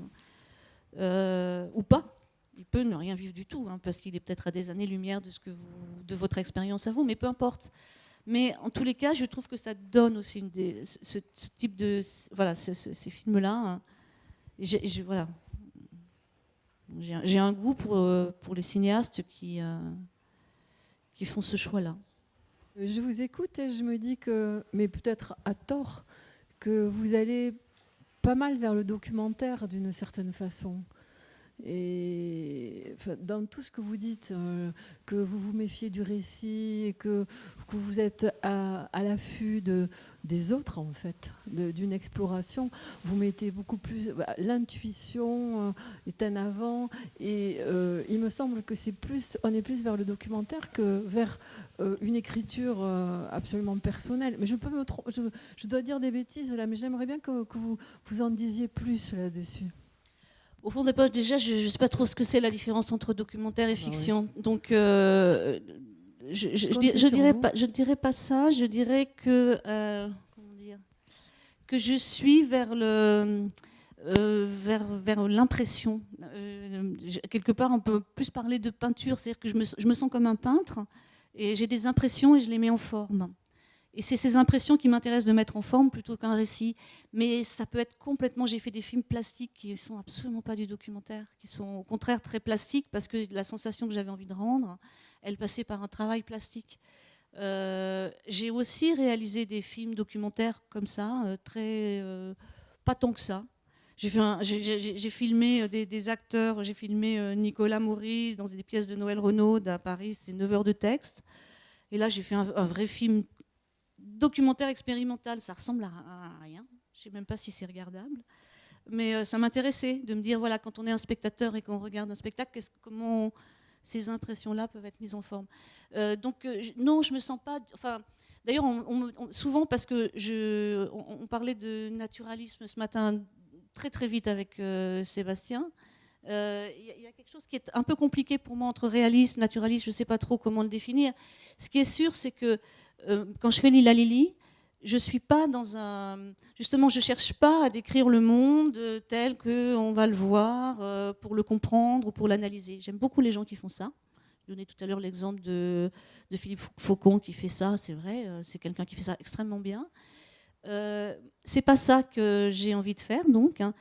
ou pas. Il peut ne rien vivre du tout, hein, parce qu'il est peut-être à des années-lumière de votre expérience à vous, mais peu importe. Mais en tous les cas, je trouve que ça donne aussi ce type de... Voilà, ces films-là. Hein. Voilà. J'ai un goût pour les cinéastes qui font ce choix-là. Je vous écoute et je me dis que, mais peut-être à tort, que vous allez pas mal vers le documentaire d'une certaine façon. Et dans tout ce que vous dites, que vous vous méfiez du récit, et que vous êtes à l'affût des autres, en fait, d'une exploration, vous mettez beaucoup plus... L'intuition est en avant, et il me semble que on est plus vers le documentaire que vers une écriture absolument personnelle. Mais je dois dire des bêtises là, mais j'aimerais bien que vous en disiez plus là-dessus. Au fond des poches, déjà, je ne sais pas trop ce que c'est la différence entre documentaire et fiction. Oui. Donc, je dirais pas ça. Je dirais que je suis vers l'impression. Quelque part, on peut plus parler de peinture. C'est-à-dire que je me sens comme un peintre et j'ai des impressions et je les mets en forme. Et c'est ces impressions qui m'intéressent de mettre en forme plutôt qu'un récit. Mais ça peut être complètement... J'ai fait des films plastiques qui ne sont absolument pas du documentaire, qui sont au contraire très plastiques, parce que la sensation que j'avais envie de rendre, elle passait par un travail plastique. J'ai aussi réalisé des films documentaires comme ça, pas tant que ça. J'ai filmé des acteurs, j'ai filmé Nicolas Maury dans des pièces de Noël Renaud à Paris, c'est 9 heures de texte. Et là, j'ai fait un vrai film documentaire expérimental, ça ressemble à rien. Je ne sais même pas si c'est regardable. Mais ça m'intéressait de me dire, voilà, quand on est un spectateur et qu'on regarde un spectacle, comment ces impressions-là peuvent être mises en forme. Non, je ne me sens pas... Enfin, d'ailleurs, souvent, parce que on parlait de naturalisme ce matin très très vite avec Sébastien, il y a quelque chose qui est un peu compliqué pour moi entre réalisme, naturalisme, je ne sais pas trop comment le définir. Ce qui est sûr, c'est que quand je fais Lila Lili, je suis pas dans un... Justement, je cherche pas à décrire le monde tel qu'on va le voir pour le comprendre ou pour l'analyser. J'aime beaucoup les gens qui font ça. Je donnais tout à l'heure l'exemple de Philippe Faucon qui fait ça, c'est vrai, c'est quelqu'un qui fait ça extrêmement bien. C'est pas ça que j'ai envie de faire, donc. Hein.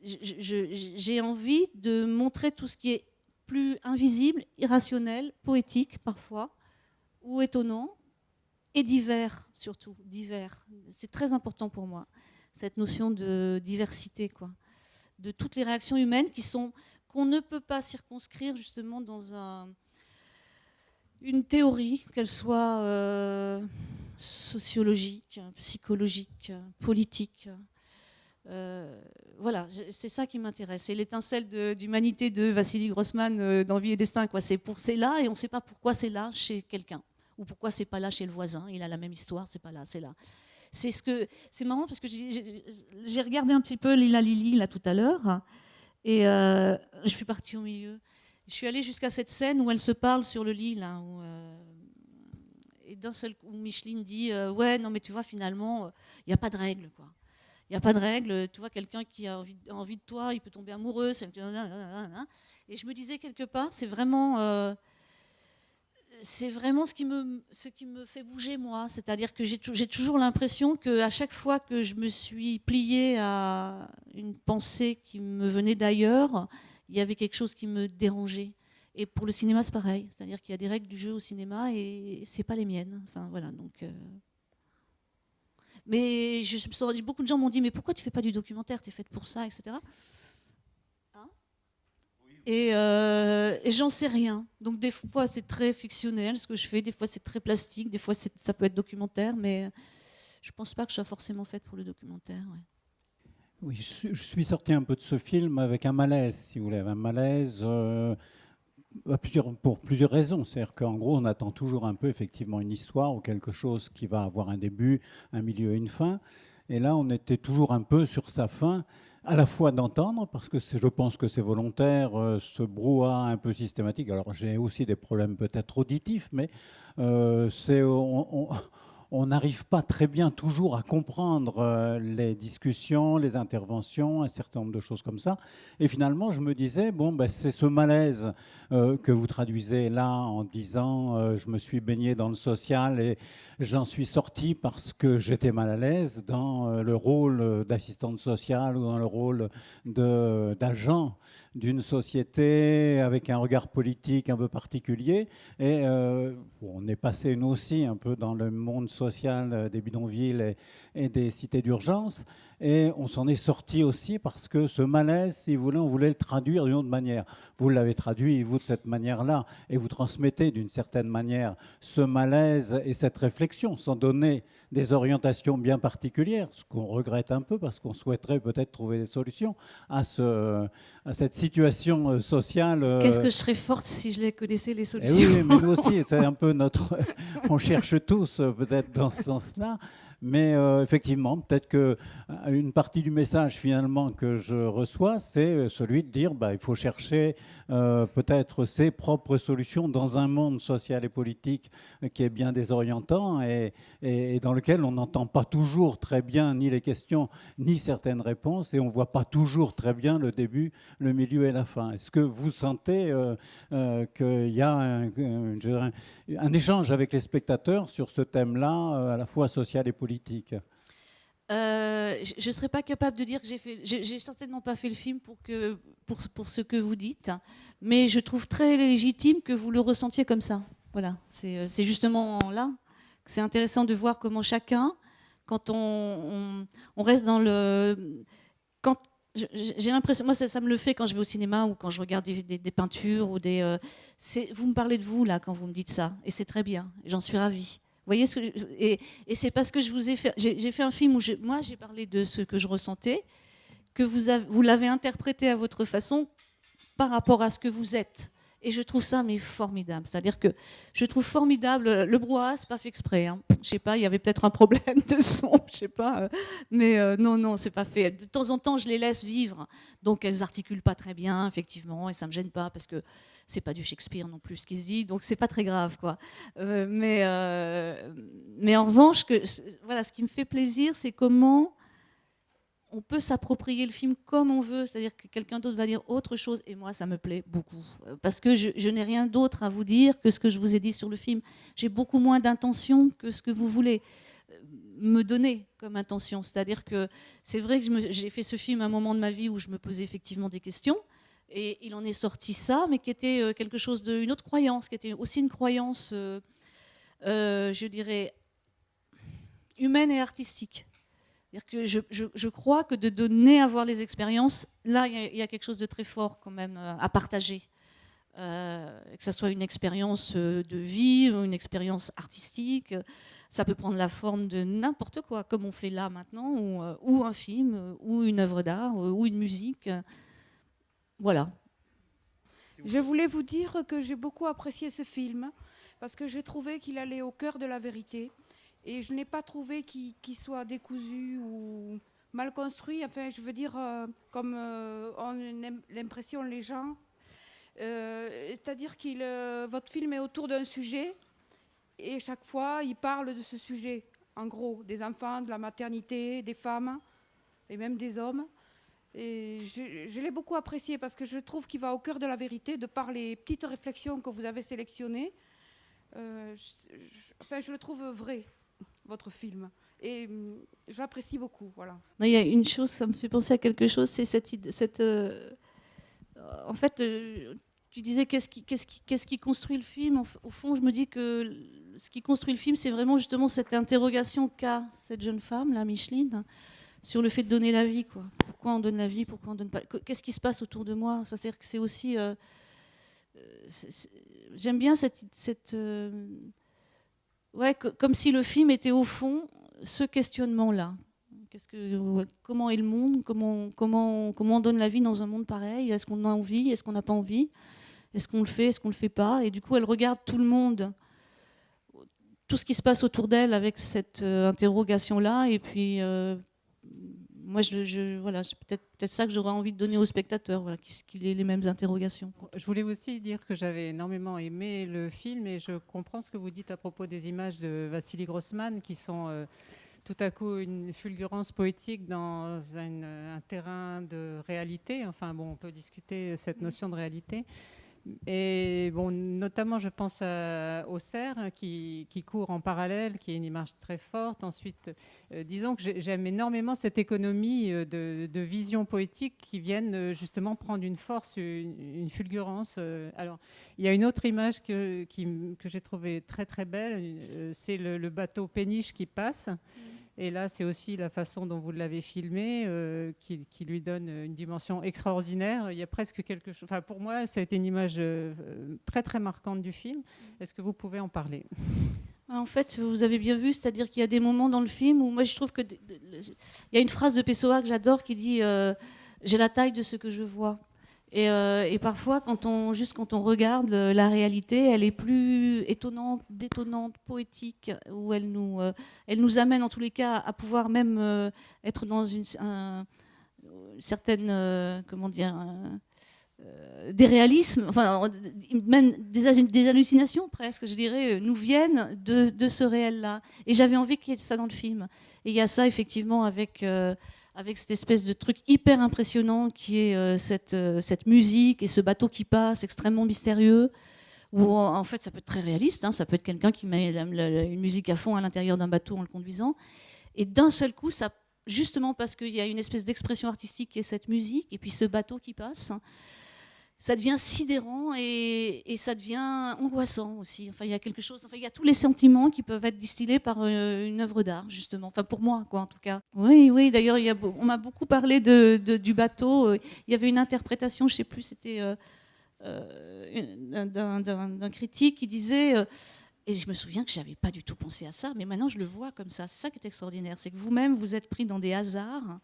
J'ai envie de montrer tout ce qui est plus invisible, irrationnel, poétique parfois, ou étonnant, et divers surtout, divers. C'est très important pour moi, cette notion de diversité, quoi, de toutes les réactions humaines qu'on ne peut pas circonscrire justement dans une théorie, qu'elle soit sociologique, psychologique, politique. Voilà, c'est ça qui m'intéresse. C'est l'étincelle d'humanité de Vassili Grossman dans Vie et Destin, quoi. C'est là et on ne sait pas pourquoi c'est là chez quelqu'un ou pourquoi c'est pas là chez le voisin. Il a la même histoire, c'est pas là, c'est là. C'est marrant parce que j'ai regardé un petit peu Lila Lili là tout à l'heure et je suis partie au milieu. Je suis allée jusqu'à cette scène où elle se parle sur le lit là, et d'un seul coup Micheline dit ouais non mais tu vois finalement il n'y a pas de règle quoi. Il n'y a pas de règle, tu vois, quelqu'un qui a envie de toi, il peut tomber amoureux. Et je me disais quelque part, c'est vraiment ce qui me fait bouger, moi. C'est-à-dire que j'ai toujours l'impression qu'à chaque fois que je me suis pliée à une pensée qui me venait d'ailleurs, il y avait quelque chose qui me dérangeait. Et pour le cinéma, c'est pareil. C'est-à-dire qu'il y a des règles du jeu au cinéma et ce n'est pas les miennes. Enfin, voilà, donc... Mais je me suis rendu, beaucoup de gens m'ont dit mais pourquoi tu fais pas du documentaire, tu es faite pour ça, etc. Hein et j'en sais rien. Donc des fois c'est très fictionnel ce que je fais, des fois c'est très plastique, des fois ça peut être documentaire, mais je pense pas que je sois forcément faite pour le documentaire. Ouais. Oui, je suis sorti un peu de ce film avec un malaise, si vous voulez, un malaise pour plusieurs raisons. C'est-à-dire qu'en gros, on attend toujours un peu effectivement une histoire ou quelque chose qui va avoir un début, un milieu et une fin. Et là, on était toujours un peu sur sa fin, à la fois d'entendre, parce que je pense que c'est volontaire, ce brouhaha un peu systématique. Alors j'ai aussi des problèmes peut-être auditifs, mais on n'arrive pas très bien toujours à comprendre les discussions, les interventions, un certain nombre de choses comme ça. Et finalement, je me disais, bon, ben, c'est ce malaise que vous traduisez là en disant je me suis baigné dans le social et j'en suis sorti parce que j'étais mal à l'aise dans le rôle d'assistante sociale ou dans le rôle d'agent d'une société avec un regard politique un peu particulier. Et on est passé, nous aussi, un peu dans le monde social des bidonvilles et des cités d'urgence. Et on s'en est sorti aussi parce que ce malaise, si vous voulez, on voulait le traduire d'une autre manière. Vous l'avez traduit, vous, de cette manière-là, et vous transmettez d'une certaine manière ce malaise et cette réflexion, sans donner des orientations bien particulières, ce qu'on regrette un peu parce qu'on souhaiterait peut-être trouver des solutions à cette situation sociale. Qu'est-ce que je serais forte si je les connaissais, les Et solutions. oui, mais nous aussi, c'est un peu notre... On cherche tous peut-être dans ce sens-là. Mais effectivement, peut-être qu'une partie du message finalement que je reçois, c'est celui de dire il faut chercher peut-être ses propres solutions dans un monde social et politique qui est bien désorientant et dans lequel on n'entend pas toujours très bien ni les questions ni certaines réponses et on ne voit pas toujours très bien le début, le milieu et la fin. Est-ce que vous sentez qu'il y a un échange avec les spectateurs sur ce thème-là, à la fois social et politique? Je ne serais pas capable de dire que j'ai certainement pas fait le film pour ce que vous dites, mais je trouve très légitime que vous le ressentiez comme ça. Voilà, c'est justement là que c'est intéressant de voir comment chacun, quand on reste dans le... J'ai l'impression, moi ça me le fait quand je vais au cinéma ou quand je regarde des peintures ou vous me parlez de vous là quand vous me dites ça, et c'est très bien, j'en suis ravie. Vous voyez et c'est parce que je vous ai fait... J'ai fait un film où moi j'ai parlé de ce que je ressentais, que vous l'avez interprété à votre façon par rapport à ce que vous êtes. Et je trouve ça formidable. C'est-à-dire que je trouve formidable le brouhaha, c'est pas fait exprès. Hein. Je sais pas, il y avait peut-être un problème de son, je sais pas. Mais non, c'est pas fait. De temps en temps, je les laisse vivre. Donc elles articulent pas très bien, effectivement, et ça me gêne pas parce que c'est pas du Shakespeare non plus ce qui se dit, donc c'est pas très grave, quoi. Mais en revanche, voilà, ce qui me fait plaisir, c'est comment on peut s'approprier le film comme on veut, c'est-à-dire que quelqu'un d'autre va dire autre chose, et moi ça me plaît beaucoup, parce que je n'ai rien d'autre à vous dire que ce que je vous ai dit sur le film. J'ai beaucoup moins d'intention que ce que vous voulez me donner comme intention, c'est-à-dire que c'est vrai que j'ai fait ce film à un moment de ma vie où je me posais effectivement des questions, et il en est sorti ça, mais qui était quelque chose une autre croyance, qui était aussi une croyance, je dirais, humaine et artistique. C'est-à-dire que je crois que de donner à voir les expériences, là, il y a quelque chose de très fort quand même à partager. que ça soit une expérience de vie ou une expérience artistique. Ça peut prendre la forme de n'importe quoi, comme on fait là maintenant, ou un film, ou une œuvre d'art, ou une musique. Voilà. Je voulais vous dire que j'ai beaucoup apprécié ce film parce que j'ai trouvé qu'il allait au cœur de la vérité et je n'ai pas trouvé qu'il soit décousu ou mal construit. Enfin, je veux dire, comme on a l'impression les gens. C'est-à-dire que votre film est autour d'un sujet et chaque fois, il parle de ce sujet. En gros, des enfants, de la maternité, des femmes et même des hommes. Et je l'ai beaucoup apprécié parce que je trouve qu'il va au cœur de la vérité de par les petites réflexions que vous avez sélectionnées. Je le trouve vrai, votre film. Et je l'apprécie beaucoup. Voilà. Non, il y a une chose, ça me fait penser à quelque chose, c'est en fait, tu disais qu'est-ce qui construit le film. Au fond, je me dis que ce qui construit le film, c'est vraiment justement cette interrogation qu'a cette jeune femme, là, Micheline, sur le fait de donner la vie, quoi. Pourquoi on donne la vie, pourquoi on donne pas. Qu'est-ce qui se passe autour de moi? Enfin, c'est-à-dire que c'est aussi. J'aime bien ouais, comme si le film était au fond ce questionnement-là. Comment est le monde? Comment on donne la vie dans un monde pareil? Est-ce qu'on a envie? Est-ce qu'on n'a pas envie? Est-ce qu'on le fait? Est-ce qu'on le fait pas? Et du coup, elle regarde tout le monde, tout ce qui se passe autour d'elle avec cette interrogation-là, et puis. Moi, voilà, c'est peut-être ça que j'aurais envie de donner aux spectateurs, voilà, qu'il ait les mêmes interrogations. Je voulais aussi dire que j'avais énormément aimé le film et je comprends ce que vous dites à propos des images de Vassili Grossman qui sont tout à coup une fulgurance poétique dans un terrain de réalité. Enfin bon, on peut discuter cette notion de réalité. Et bon, notamment, je pense au cerf qui court en parallèle, qui est une image très forte. Ensuite, disons que j'aime énormément cette économie de visions poétiques qui viennent justement prendre une force, une fulgurance. Alors, il y a une autre image que j'ai trouvée très très belle, c'est le bateau péniche qui passe. Et là, c'est aussi la façon dont vous l'avez filmé qui lui donne une dimension extraordinaire. Il y a presque quelque chose. Enfin, pour moi, ça a été une image très très marquante du film. Est-ce que vous pouvez en parler? En fait, vous avez bien vu, c'est-à-dire qu'il y a des moments dans le film où moi je trouve que il y a une phrase de Pessoa que j'adore qui dit j'ai la taille de ce que je vois. Et parfois, quand on regarde la réalité, elle est plus étonnante, détonnante, poétique, où elle nous amène en tous les cas à pouvoir même être dans une certaine, comment dire, des réalismes, enfin, même des hallucinations presque, je dirais, nous viennent de ce réel-là. Et j'avais envie qu'il y ait ça dans le film. Et il y a ça effectivement avec cette espèce de truc hyper impressionnant qui est cette musique et ce bateau qui passe, extrêmement mystérieux, où en fait ça peut être très réaliste, hein, ça peut être quelqu'un qui met une musique à fond à l'intérieur d'un bateau en le conduisant, et d'un seul coup, ça, justement parce qu'il y a une espèce d'expression artistique qui est cette musique, et puis ce bateau qui passe, ça devient sidérant et ça devient angoissant aussi. Enfin, il y a quelque chose. Enfin, il y a tous les sentiments qui peuvent être distillés par une œuvre d'art, justement. Enfin, pour moi, quoi, en tout cas. Oui. D'ailleurs, on m'a beaucoup parlé du bateau. Il y avait une interprétation, je ne sais plus, c'était d'un critique qui disait. Et je me souviens que je n'avais pas du tout pensé à ça, mais maintenant je le vois comme ça. C'est ça qui est extraordinaire, c'est que vous-même vous êtes pris dans des hasards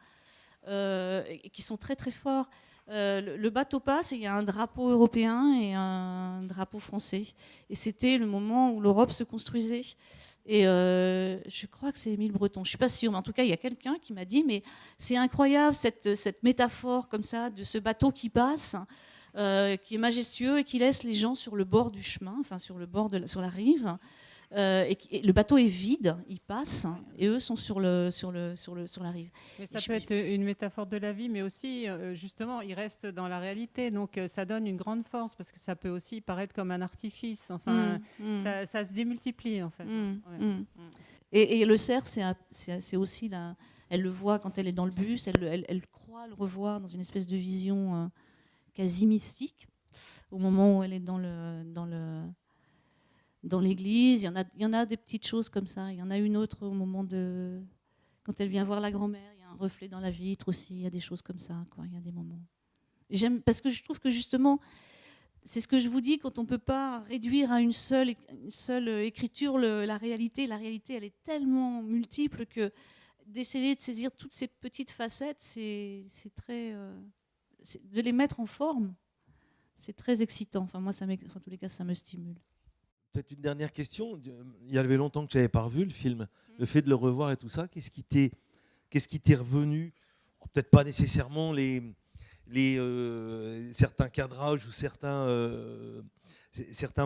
qui sont très très forts. Le bateau passe et il y a un drapeau européen et un drapeau français. Et c'était le moment où l'Europe se construisait. Et je crois que c'est Émile Breton, je ne suis pas sûre, mais en tout cas, il y a quelqu'un qui m'a dit, mais c'est incroyable cette métaphore comme ça de ce bateau qui passe, qui est majestueux et qui laisse les gens sur le bord du chemin, enfin sur la rive. Et le bateau est vide, il passe, et eux sont sur la rive. Mais ça peut être une métaphore de la vie, mais aussi, justement, il reste dans la réalité. Donc, ça donne une grande force, parce que ça peut aussi paraître comme un artifice. Enfin, ça se démultiplie, en fait. Et le cerf, c'est aussi elle le voit quand elle est dans le bus, elle croit le revoir dans une espèce de vision quasi mystique, au moment où elle est dans l'église. Il y en a des petites choses comme ça. Il y en a une autre au moment quand elle vient voir la grand-mère. Il y a un reflet dans la vitre aussi. Il y a des choses comme ça, quoi. Il y a des moments. J'aime parce que je trouve que justement, c'est ce que je vous dis, quand on ne peut pas réduire à une seule écriture la réalité. La réalité, elle est tellement multiple que d'essayer de saisir toutes ces petites facettes, c'est très... de les mettre en forme, c'est très excitant. Enfin, moi, en tous les cas, ça me stimule. Peut-être une dernière question. Il y avait longtemps que je n'avais pas revu le film. Le fait de le revoir et tout ça, qu'est-ce qui t'est revenu? Peut-être pas nécessairement certains cadrages ou certains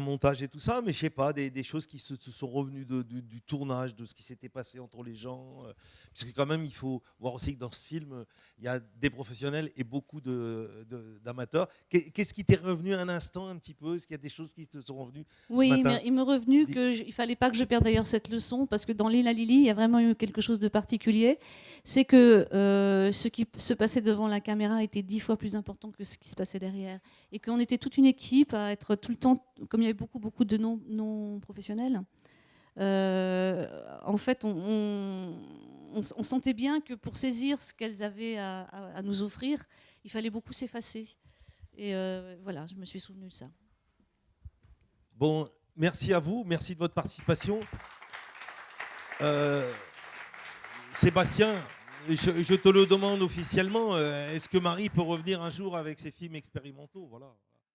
montages et tout ça, mais je sais pas, des choses qui se sont revenues du tournage, de ce qui s'était passé entre les gens. Parce que quand même, il faut voir aussi que dans ce film, il y a des professionnels et beaucoup d'amateurs. Qu'est-ce qui t'est revenu un instant un petit peu? Est-ce qu'il y a des choses qui te sont revenues Oui, ce matin? mais il m'est revenu qu'il ne fallait pas que je perde d'ailleurs cette leçon, parce que dans L'île à Lily, il y a vraiment eu quelque chose de particulier. C'est que ce qui se passait devant la caméra était 10 fois plus important que ce qui se passait derrière. Et qu'on était toute une équipe à être tout le temps, comme il y avait beaucoup de non-professionnels, en fait, on sentait bien que pour saisir ce qu'elles avaient à nous offrir, il fallait beaucoup s'effacer. Et voilà, je me suis souvenue de ça. Bon, merci à vous, merci de votre participation. Sébastien, je te le demande officiellement, est-ce que Marie peut revenir un jour avec ses films expérimentaux? Voilà.